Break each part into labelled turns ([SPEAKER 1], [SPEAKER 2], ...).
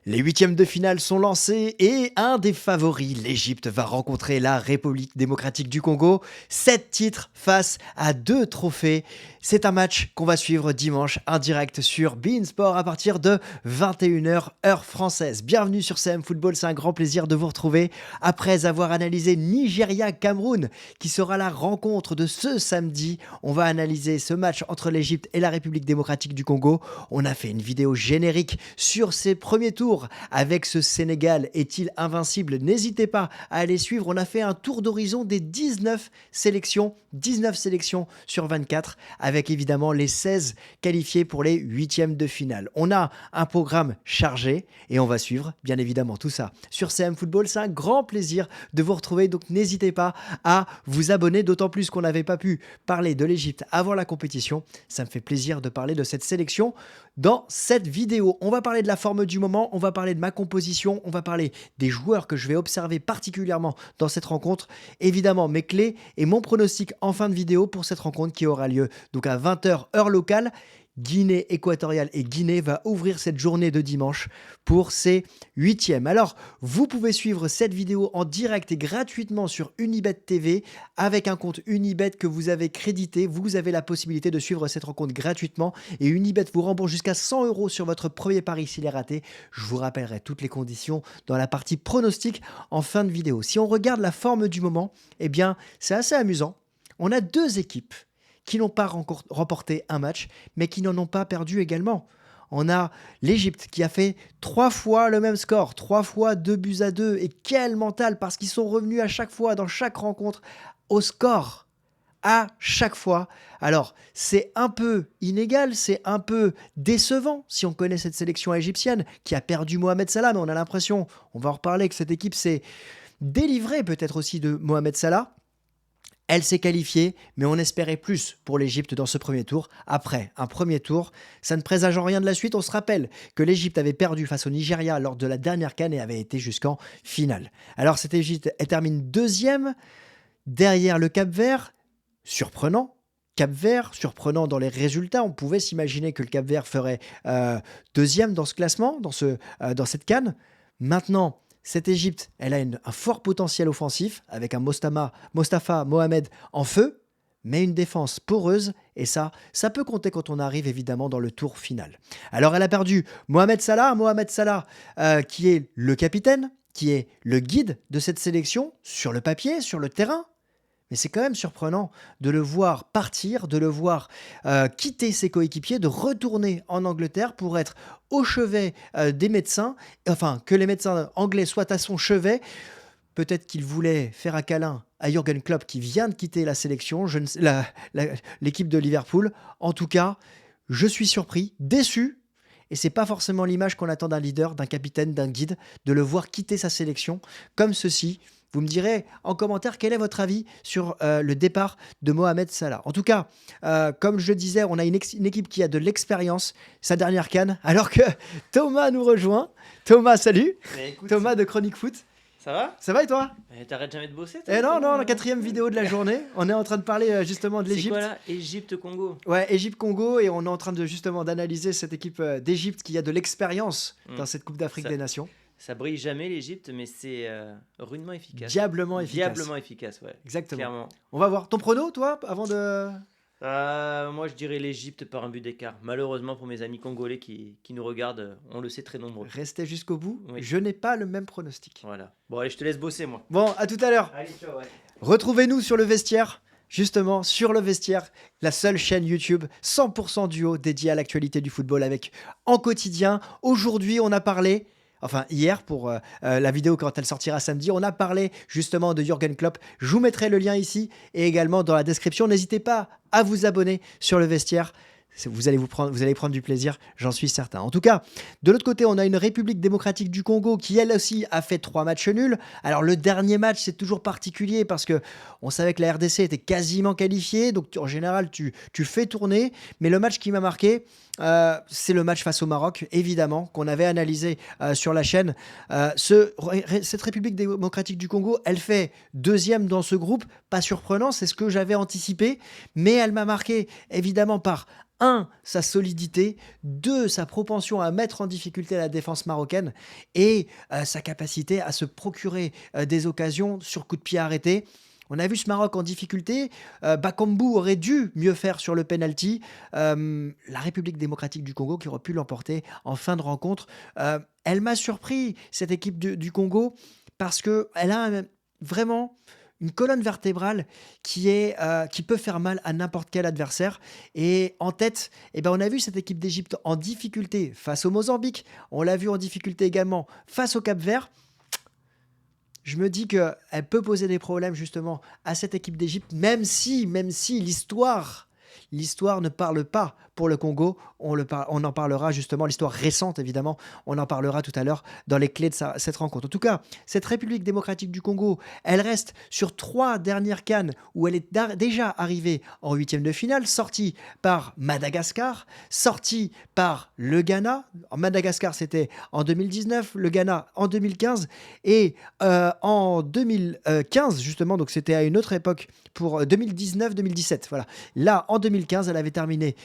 [SPEAKER 1] Les huitièmes de finale sont lancés et un des favoris, l'Égypte, va rencontrer la République démocratique du Congo. 7 titres face à 2 trophées. C'est un match qu'on va suivre dimanche en direct sur beIN Sport à partir de 21h heure française. Bienvenue sur CM Football, c'est un grand plaisir de vous retrouver après avoir analysé Nigeria-Cameroun qui sera la rencontre de ce samedi. On va analyser ce match entre l'Égypte et la République démocratique du Congo. On a fait une vidéo générique sur ces premiers tours avec ce Sénégal est-il invincible? N'hésitez pas à aller suivre. On a fait un tour d'horizon des 19 sélections sur 24 avec évidemment les 16 qualifiés pour les huitièmes de finale. On a un programme chargé et on va suivre bien évidemment tout ça sur CM Football. C'est un grand plaisir de vous retrouver, donc n'hésitez pas à vous abonner, d'autant plus qu'on n'avait pas pu parler de l'Égypte avant la compétition. Ça me fait plaisir de parler de cette sélection dans cette vidéo. On va parler de la forme du moment, on va parler de ma composition, on va parler des joueurs que je vais observer particulièrement dans cette rencontre, évidemment mes clés et mon pronostic en fin de vidéo pour cette rencontre qui aura lieu donc à 20h heure locale. Guinée équatoriale et Guinée va ouvrir cette journée de dimanche pour ces huitièmes. Alors, vous pouvez suivre cette vidéo en direct et gratuitement sur Unibet TV avec un compte Unibet que vous avez crédité. Vous avez la possibilité de suivre cette rencontre gratuitement et Unibet vous rembourse jusqu'à 100 € sur votre premier pari s'il est raté. Je vous rappellerai toutes les conditions dans la partie pronostic en fin de vidéo. Si on regarde la forme du moment, eh bien, c'est assez amusant. On a deux équipes qui n'ont pas remporté un match, mais qui n'en ont pas perdu également. On a l'Égypte qui a fait 3 fois le même score, 3 fois 2-2. Et quel mental, parce qu'ils sont revenus à chaque fois, dans chaque rencontre, au score. À chaque fois. Alors, c'est un peu inégal, c'est un peu décevant si on connaît cette sélection égyptienne qui a perdu Mohamed Salah, mais on a l'impression, on va en reparler, que cette équipe s'est délivrée peut-être aussi de Mohamed Salah. Elle s'est qualifiée, mais on espérait plus pour l'Égypte dans ce premier tour. Après un premier tour, ça ne présage en rien de la suite. On se rappelle que l'Égypte avait perdu face au Nigeria lors de la dernière CAN et avait été jusqu'en finale. Alors cette Égypte, elle termine deuxième derrière le Cap-Vert. Surprenant. Cap-Vert, surprenant dans les résultats. On pouvait s'imaginer que le Cap-Vert ferait deuxième dans ce classement, dans cette CAN. Maintenant, cette Égypte, elle a un fort potentiel offensif avec un Mostafa Mohamed en feu, mais une défense poreuse et ça peut compter quand on arrive évidemment dans le tour final. Alors elle a perdu Mohamed Salah qui est le capitaine, qui est le guide de cette sélection sur le papier, sur le terrain. Mais c'est quand même surprenant de le voir partir, de le voir quitter ses coéquipiers, de retourner en Angleterre pour être au chevet des médecins, enfin que les médecins anglais soient à son chevet. Peut-être qu'il voulait faire un câlin à Jürgen Klopp qui vient de quitter la sélection, l'équipe de Liverpool. En tout cas, je suis surpris, déçu. Et c'est pas forcément l'image qu'on attend d'un leader, d'un capitaine, d'un guide, de le voir quitter sa sélection comme ceci. Vous me direz en commentaire quel est votre avis sur le départ de Mohamed Salah. En tout cas, comme je le disais, on a une équipe qui a de l'expérience, sa dernière CAN, alors que Thomas nous rejoint. Thomas, salut.
[SPEAKER 2] Écoute,
[SPEAKER 1] Thomas de Chronique Foot.
[SPEAKER 2] ça va?
[SPEAKER 1] Ça va et toi?
[SPEAKER 2] T'arrêtes jamais de bosser toi,
[SPEAKER 1] Eh non,
[SPEAKER 2] Thomas,
[SPEAKER 1] la 4e vidéo de la journée. On est en train de parler justement de
[SPEAKER 2] C'est
[SPEAKER 1] l'Égypte.
[SPEAKER 2] quoi là? Égypte-Congo.
[SPEAKER 1] Ouais, Égypte-Congo, et on est en train d'analyser cette équipe d'Égypte qui a de l'expérience dans cette Coupe d'Afrique des Nations.
[SPEAKER 2] Ça brille jamais l'Égypte, mais c'est rudement efficace.
[SPEAKER 1] Diablement efficace.
[SPEAKER 2] Diablement efficace, ouais.
[SPEAKER 1] Exactement.
[SPEAKER 2] Clairement.
[SPEAKER 1] On va voir. Ton prono, toi, avant de...
[SPEAKER 2] Moi, je dirais l'Égypte par un but d'écart. Malheureusement pour mes amis congolais qui nous regardent, on le sait, très nombreux.
[SPEAKER 1] Rester jusqu'au bout.
[SPEAKER 2] Oui.
[SPEAKER 1] Je n'ai pas le même pronostic.
[SPEAKER 2] Voilà. Bon, allez, je te laisse bosser, moi.
[SPEAKER 1] Bon, à tout à l'heure.
[SPEAKER 2] Allez, ciao, ouais.
[SPEAKER 1] Retrouvez-nous sur le vestiaire. Justement, sur le vestiaire, la seule chaîne YouTube 100% duo dédiée à l'actualité du football avec en quotidien. Aujourd'hui, on a parlé... Enfin, hier, pour la vidéo quand elle sortira samedi, on a parlé justement de Jürgen Klopp. Je vous mettrai le lien ici et également dans la description. N'hésitez pas à vous abonner sur le vestiaire. Vous allez prendre du plaisir, j'en suis certain. En tout cas, de l'autre côté, on a une République démocratique du Congo qui, elle aussi, a fait 3 matchs nuls. Alors, le dernier match, c'est toujours particulier parce que on savait que la RDC était quasiment qualifiée. Donc, en général, tu fais tourner. Mais le match qui m'a marqué, c'est le match face au Maroc, évidemment, qu'on avait analysé sur la chaîne. Cette République démocratique du Congo, elle fait 2e dans ce groupe. Pas surprenant, c'est ce que j'avais anticipé. Mais elle m'a marqué, évidemment, par sa solidité, 2, sa propension à mettre en difficulté la défense marocaine et sa capacité à se procurer des occasions sur coup de pied arrêté. On a vu ce Maroc en difficulté. Bakambu aurait dû mieux faire sur le penalty. La République démocratique du Congo qui aurait pu l'emporter en fin de rencontre. Elle m'a surpris, cette équipe du Congo, parce qu'elle a vraiment une colonne vertébrale qui peut faire mal à n'importe quel adversaire. Et en tête, eh ben, on a vu cette équipe d'Égypte en difficulté face au Mozambique. On l'a vu en difficulté également face au Cap-Vert. Je me dis qu'elle peut poser des problèmes justement à cette équipe d'Égypte, même si l'histoire ne parle pas pour le Congo. On en parlera justement, l'histoire récente évidemment, on en parlera tout à l'heure dans les clés de cette rencontre. En tout cas, cette République démocratique du Congo, elle reste sur 3 dernières CAN où elle est déjà arrivée en huitième de finale, sortie par Madagascar, sortie par le Ghana. Madagascar, c'était en 2019, le Ghana en 2015 et en 2015 justement, donc c'était à une autre époque pour 2019-2017. Voilà. Là, en 2015, elle avait terminé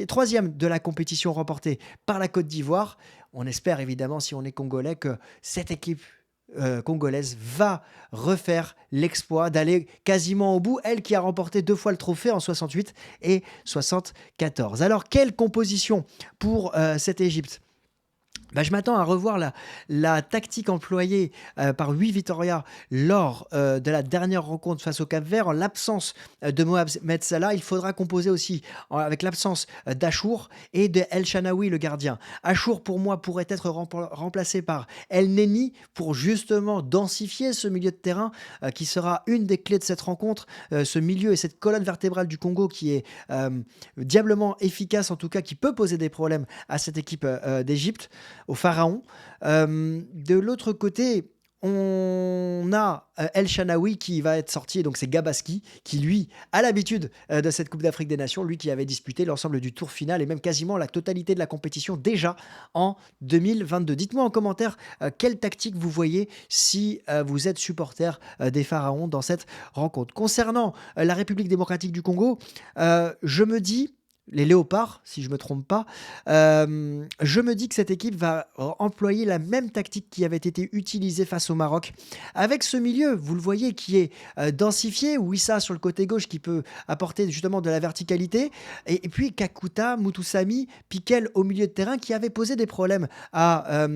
[SPEAKER 1] troisième de la compétition remportée par la Côte d'Ivoire. On espère évidemment, si on est congolais, que cette équipe congolaise va refaire l'exploit d'aller quasiment au bout, elle qui a remporté 2 fois le trophée en 68 et 74. Alors, quelle composition pour cette Égypte? Je m'attends à revoir la tactique employée par Rui Vitória lors de la dernière rencontre face au Cap-Vert. En l'absence de Mohamed Salah, il faudra composer aussi avec l'absence d'Achour et de El Shanaoui, le gardien. Achour, pour moi, pourrait être remplacé par El Neni pour justement densifier ce milieu de terrain qui sera une des clés de cette rencontre. Ce milieu et cette colonne vertébrale du Congo qui est diablement efficace, en tout cas qui peut poser des problèmes à cette équipe d'Égypte, au Pharaon. De l'autre côté, on a El Shanaoui qui va être sorti, et donc c'est Gabaski qui, lui, a l'habitude de cette Coupe d'Afrique des Nations, lui qui avait disputé l'ensemble du tour final et même quasiment la totalité de la compétition déjà en 2022. Dites-moi en commentaire quelle tactique vous voyez si vous êtes supporter des Pharaons dans cette rencontre. Concernant la République démocratique du Congo, je me dis, les Léopards, si je ne me trompe pas, je me dis que cette équipe va employer la même tactique qui avait été utilisée face au Maroc. Avec ce milieu, vous le voyez, qui est densifié, Wissa sur le côté gauche qui peut apporter justement de la verticalité, et puis Kakuta, Mutusami, Piquel au milieu de terrain qui avait posé des problèmes à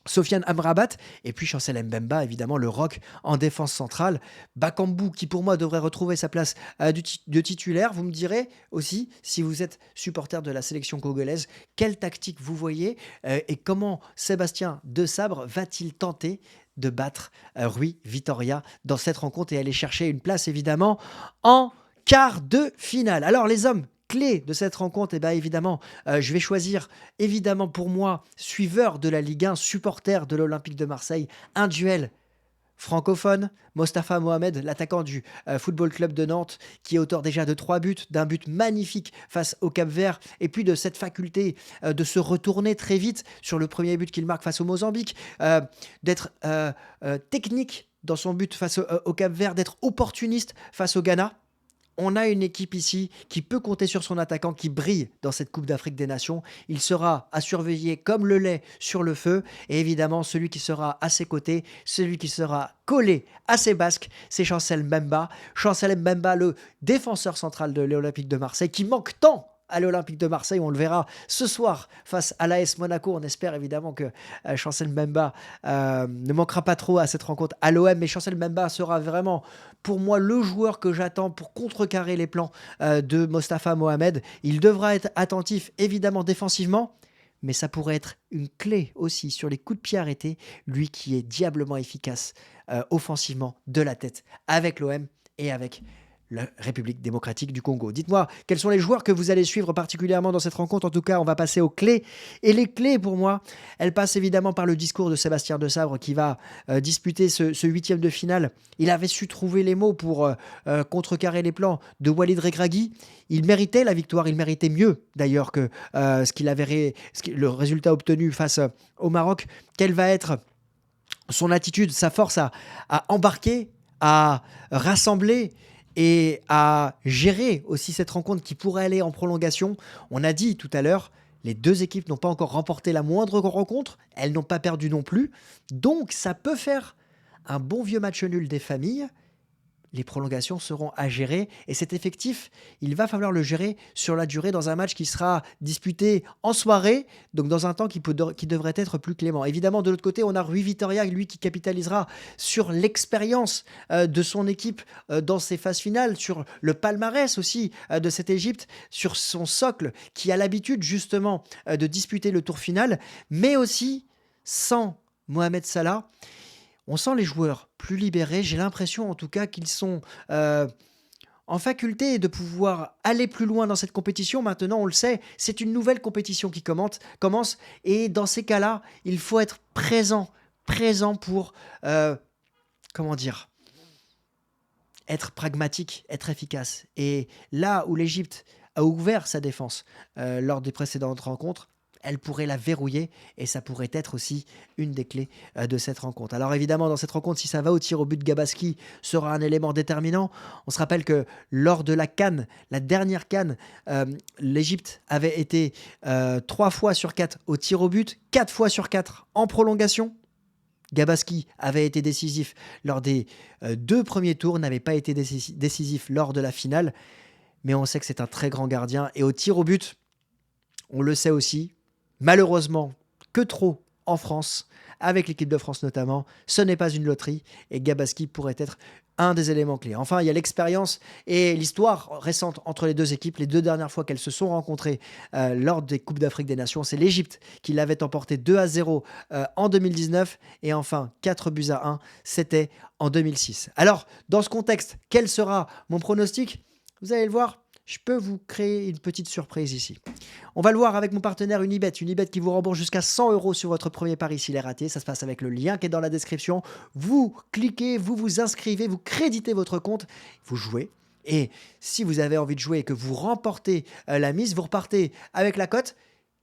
[SPEAKER 1] Sofiane Amrabat, et puis Chancel Mbemba, évidemment, le rock en défense centrale. Bakambu, qui pour moi devrait retrouver sa place de titulaire. Vous me direz aussi, si vous êtes supporter de la sélection congolaise, quelle tactique vous voyez et comment Sébastien Desabre va-t-il tenter de battre Rui Vitória dans cette rencontre et aller chercher une place, évidemment, en quart de finale. Alors, les hommes clé de cette rencontre, et bien évidemment, je vais choisir, évidemment pour moi, suiveur de la Ligue 1, supporter de l'Olympique de Marseille, un duel francophone, Mostafa Mohamed, l'attaquant du Football Club de Nantes, qui est auteur déjà de 3 buts, d'un but magnifique face au Cap-Vert, et puis de cette faculté de se retourner très vite sur le premier but qu'il marque face au Mozambique, d'être technique dans son but face au Cap-Vert, d'être opportuniste face au Ghana. On a une équipe ici qui peut compter sur son attaquant qui brille dans cette Coupe d'Afrique des Nations. Il sera à surveiller comme le lait sur le feu. Et évidemment, celui qui sera à ses côtés, celui qui sera collé à ses basques, c'est Chancel Mbemba. Chancel Mbemba, le défenseur central de l'Olympique de Marseille, qui manque tant à l'Olympique de Marseille. On le verra ce soir face à l'AS Monaco. On espère évidemment que Chancel Mbemba ne manquera pas trop à cette rencontre à l'OM, mais Chancel Mbemba sera vraiment pour moi le joueur que j'attends pour contrecarrer les plans de Mostafa Mohamed. Il devra être attentif évidemment défensivement, mais ça pourrait être une clé aussi sur les coups de pied arrêtés, lui qui est diablement efficace offensivement de la tête avec l'OM et avec la République démocratique du Congo. Dites-moi, quels sont les joueurs que vous allez suivre particulièrement dans cette rencontre? En tout cas, on va passer aux clés. Et les clés, pour moi, elles passent évidemment par le discours de Sébastien Desabre qui va disputer ce huitième de finale. Il avait su trouver les mots pour contrecarrer les plans de Walid Regragui. Il méritait la victoire, il méritait mieux d'ailleurs que le résultat obtenu face au Maroc. Quelle va être son attitude, sa force à embarquer, à rassembler et à gérer aussi cette rencontre qui pourrait aller en prolongation. On a dit tout à l'heure, les deux équipes n'ont pas encore remporté la moindre rencontre, elles n'ont pas perdu non plus, donc ça peut faire un bon vieux match nul des familles. Les prolongations seront à gérer et cet effectif, il va falloir le gérer sur la durée dans un match qui sera disputé en soirée, donc dans un temps qui devrait être plus clément. Évidemment, de l'autre côté, on a Rui Vitoria, lui qui capitalisera sur l'expérience de son équipe dans ses phases finales, sur le palmarès aussi de cette Égypte, sur son socle qui a l'habitude justement de disputer le tour final, mais aussi sans Mohamed Salah. On sent les joueurs plus libérés. J'ai l'impression en tout cas qu'ils sont en faculté de pouvoir aller plus loin dans cette compétition. Maintenant, on le sait, c'est une nouvelle compétition qui commence. Et dans ces cas-là, il faut être présent pour, comment dire, être pragmatique, être efficace. Et là où l'Égypte a ouvert sa défense lors des précédentes rencontres, elle pourrait la verrouiller et ça pourrait être aussi une des clés de cette rencontre. Alors évidemment, dans cette rencontre, si ça va au tir au but, Gabaski sera un élément déterminant. On se rappelle que lors de la CAN, la dernière CAN, l'Égypte avait été 3 fois sur 4 au tir au but, 4 fois sur 4 en prolongation. Gabaski avait été décisif lors des 2 premiers tours, n'avait pas été décisif lors de la finale, mais on sait que c'est un très grand gardien. Et au tir au but, on le sait aussi, malheureusement, que trop en France, avec l'équipe de France notamment, ce n'est pas une loterie et Gabaski pourrait être un des éléments clés. Enfin, il y a l'expérience et l'histoire récente entre les deux équipes. Les 2 dernières fois qu'elles se sont rencontrées lors des Coupes d'Afrique des Nations, c'est l'Égypte qui l'avait emporté 2-0 en 2019 et enfin 4-1, c'était en 2006. Alors, dans ce contexte, quel sera mon pronostic ? Vous allez le voir, je peux vous créer une petite surprise ici. On va le voir avec mon partenaire Unibet qui vous rembourse jusqu'à 100 € sur votre premier pari s'il est raté. Ça se passe avec le lien qui est dans la description. Vous cliquez, vous vous inscrivez, vous créditez votre compte, vous jouez. Et si vous avez envie de jouer et que vous remportez la mise, vous repartez avec la cote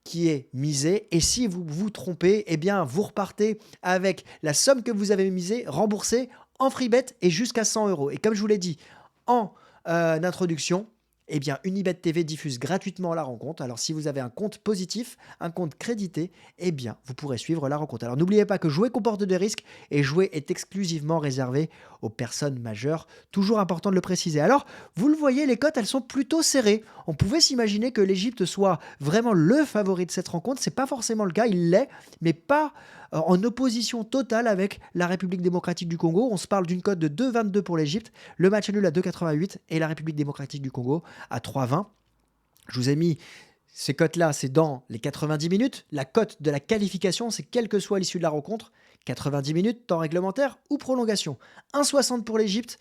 [SPEAKER 1] qui est misée. Et si vous vous trompez, eh bien, vous repartez avec la somme que vous avez misée, remboursée en free bet et jusqu'à 100 €. Et comme je vous l'ai dit en introduction, eh bien, Unibet TV diffuse gratuitement la rencontre. Alors, si vous avez un compte positif, un compte crédité, eh bien, vous pourrez suivre la rencontre. Alors, n'oubliez pas que jouer comporte des risques et jouer est exclusivement réservé aux personnes majeures. Toujours important de le préciser. Alors, vous le voyez, les cotes, elles sont plutôt serrées. On pouvait s'imaginer que l'Égypte soit vraiment le favori de cette rencontre. C'est pas forcément le cas, il l'est, mais pas en opposition totale avec la République démocratique du Congo. On se parle d'une cote de 2,22 pour l'Égypte, le match nul à 2,88 et la République démocratique du Congo à 3,20. Je vous ai mis ces cotes-là, c'est dans les 90 minutes. La cote de la qualification, c'est quelle que soit l'issue de la rencontre. 90 minutes, temps réglementaire ou prolongation. 1,60 pour l'Égypte,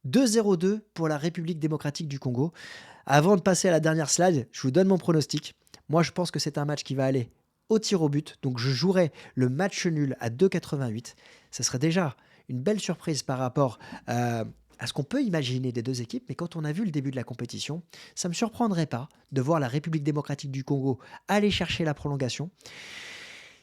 [SPEAKER 1] 2,02 pour la République démocratique du Congo. Avant de passer à la dernière slide, je vous donne mon pronostic. Moi, je pense que c'est un match qui va aller au tir au but. Donc, je jouerai le match nul à 2,88. Ce serait déjà une belle surprise par rapport à ce qu'on peut imaginer des deux équipes. Mais quand on a vu le début de la compétition, ça ne me surprendrait pas de voir la République démocratique du Congo aller chercher la prolongation.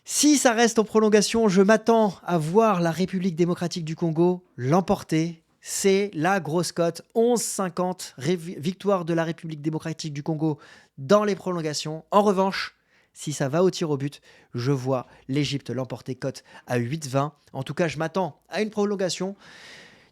[SPEAKER 1] Si ça reste en prolongation, je m'attends à voir la République démocratique du Congo l'emporter. C'est la grosse cote, 11,50, victoire de la République démocratique du Congo dans les prolongations. En revanche, si ça va au tir au but, je vois l'Égypte l'emporter cote à 8,20. En tout cas, je m'attends à une prolongation.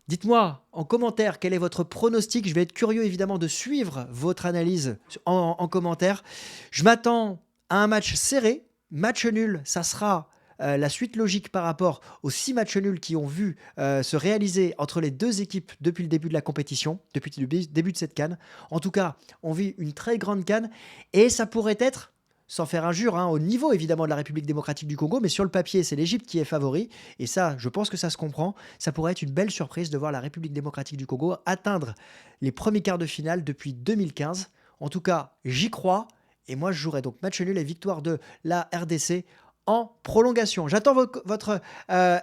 [SPEAKER 1] Dites-moi en commentaire quel est votre pronostic. Je vais être curieux évidemment de suivre votre analyse en commentaire. Je m'attends à un match serré. Match nul, ça sera la suite logique par rapport aux 6 matchs nuls qui ont vu se réaliser entre les deux équipes depuis le début de la compétition, depuis le début de cette CAN. En tout cas, on vit une très grande CAN et ça pourrait être, sans faire injure, au niveau évidemment de la République démocratique du Congo, mais sur le papier, c'est l'Égypte qui est favori. Et ça, je pense que ça se comprend. Ça pourrait être une belle surprise de voir la République démocratique du Congo atteindre les premiers quarts de finale depuis 2015. En tout cas, j'y crois. Et moi, je jouerai donc match nul et victoire de la RDC en prolongation. J'attends votre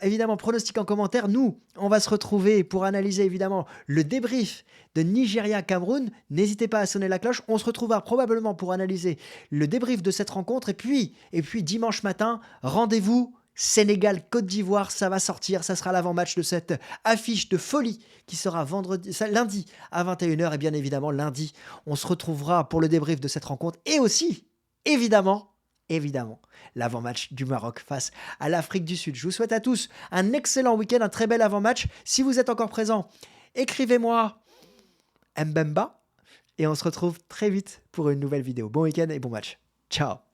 [SPEAKER 1] évidemment pronostic en commentaire. Nous, on va se retrouver pour analyser évidemment le débrief de Nigeria-Cameroun. N'hésitez pas à sonner la cloche. On se retrouvera probablement pour analyser le débrief de cette rencontre. Et puis dimanche matin, rendez-vous Sénégal-Côte d'Ivoire, ça va sortir, ça sera l'avant-match de cette affiche de folie qui sera lundi à 21h. Et bien évidemment, lundi, on se retrouvera pour le débrief de cette rencontre et aussi, évidemment, l'avant-match du Maroc face à l'Afrique du Sud. Je vous souhaite à tous un excellent week-end, un très bel avant-match. Si vous êtes encore présent, écrivez-moi Mbemba et on se retrouve très vite pour une nouvelle vidéo. Bon week-end et bon match. Ciao.